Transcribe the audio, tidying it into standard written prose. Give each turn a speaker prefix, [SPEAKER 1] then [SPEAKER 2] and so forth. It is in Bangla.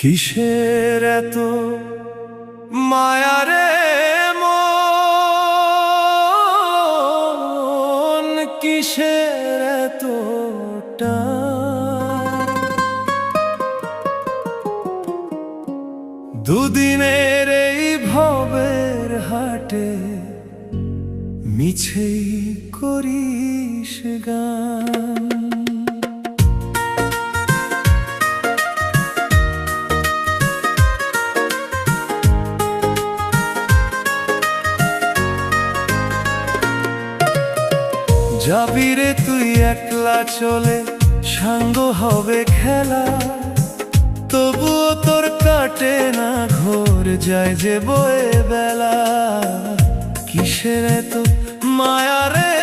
[SPEAKER 1] কিসের এত মায়া রে মন, কিসের এত টান? দুদিনের এই ভবের হাটে মিছেই করিস গান। যাবি রে তুই একলা চলে, সাঙ্গ হবে খেলা, তবুও তোর কাটে না ঘোর, যায় যে বয়ে বেলা। কিসের এত মায়া রে